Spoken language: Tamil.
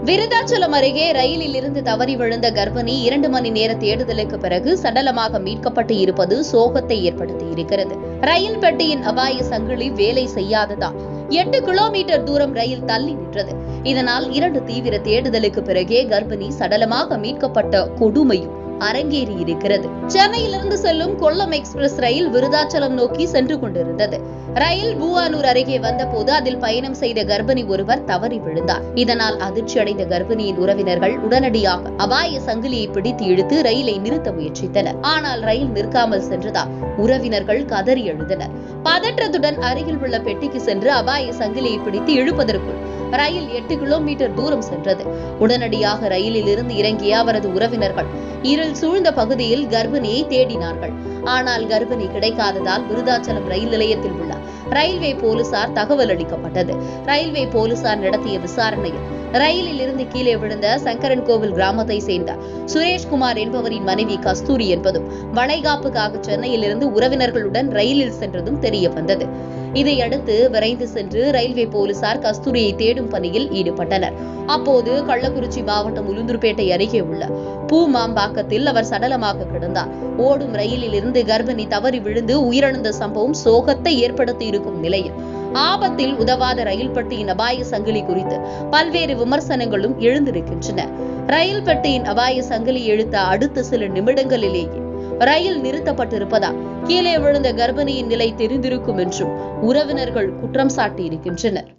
விருதாச்சலம் அருகே ரயிலில் இருந்து தவறி விழுந்த கர்ப்பிணி 2 மணி நேர தேடுதலுக்கு பிறகு சடலமாக மீட்கப்பட்டு இருப்பது சோகத்தை ஏற்படுத்தியிருக்கிறது. ரயில் பெட்டியின் அபாய சங்கிலி வேலை செய்யாததால் 8 கிலோமீட்டர் தூரம் ரயில் தள்ளி நின்றது. இதனால் 2 தீவிர தேடுதலுக்கு பிறகே கர்ப்பிணி சடலமாக மீட்கப்பட்ட கொடுமையும் அரங்கேறி இருக்கிறது. சென்னையிலிருந்து செல்லும் கொல்லம் எக்ஸ்பிரஸ் ரயில் விருதாச்சலம் நோக்கி சென்று கொண்டிருந்தது. ரயில் பூவானூர் அருகே வந்தபோது அதில் பயணம் செய்த கர்ப்பிணி ஒருவர் தவறி விழுந்தார். இதனால் அதிர்ச்சியடைந்த கர்ப்பிணியின் உறவினர்கள் உடனடியாக அபாய சங்கிலியை பிடித்து இழுத்து ரயிலை நிறுத்த முயற்சித்தனர். ஆனால் ரயில் நிற்காமல் சென்றதால் உறவினர்கள் கதறி எழுந்தனர். பதற்றத்துடன் அருகில் உள்ள பெட்டிக்கு சென்று அபாய சங்கிலியை பிடித்து இழுப்பதற்குள் ரயில் 8 கிலோமீட்டர் தூரம் சென்றது. உடனடியாக ரயிலில் இருந்து இறங்கிய அவரது உறவினர்கள் இருள் சூழ்ந்த பகுதியில் கர்ப்பிணியை தேடினார்கள். ஆனால் கர்ப்பிணி கிடைக்காததால் விருதாச்சலம் ரயில் நிலையத்தில் உள்ள ரயில்வே போலீசார் தகவல் அளிக்கப்பட்டது. ரயில்வே போலீசார் நடத்திய விசாரணையில் ரயிலில் இருந்து கீழே விழுந்த சங்கரன் கோவில் கிராமத்தை சேர்ந்த சுரேஷ்குமார் என்பவரின் மனைவி கஸ்தூரி என்பதும் வளைகாப்புக்காக சென்னையில் இருந்து உறவினர்களுடன் ரயிலில் சென்றதும் தெரிய வந்தது. இதையடுத்து விரைந்து சென்று ரயில்வே போலீசார் கஸ்தூரியை தேடும் பணியில் ஈடுபட்டனர். அப்போது கள்ளக்குறிச்சி மாவட்டம் உளுந்தூர்பேட்டை அருகே உள்ள பூமாம்பாக்கத்தில் அவர் சடலமாக கிடந்தார். ஓடும் ரயிலில் இருந்து கர்ப்பிணி தவறி விழுந்து உயிரிழந்த சம்பவம் சோகத்தை ஏற்படுத்தி இருக்கும் நிலையில் ஆபத்தில் உதவாத ரயில் பெட்டியின் அபாய சங்கிலி குறித்து பல்வேறு விமர்சனங்களும் எழுந்திருக்கின்றன. ரயில் பெட்டியின் அபாய சங்கிலி இழுத்த அடுத்த சில நிமிடங்களிலேயே ரயில் நிறுத்தப்பட்டிருப்பதால் கீழே விழுந்த கர்ப்பிணியின் நிலை தெரிந்திருக்கும் என்றும் உறவினர்கள் குற்றம் சாட்டியிருக்கின்றனர்.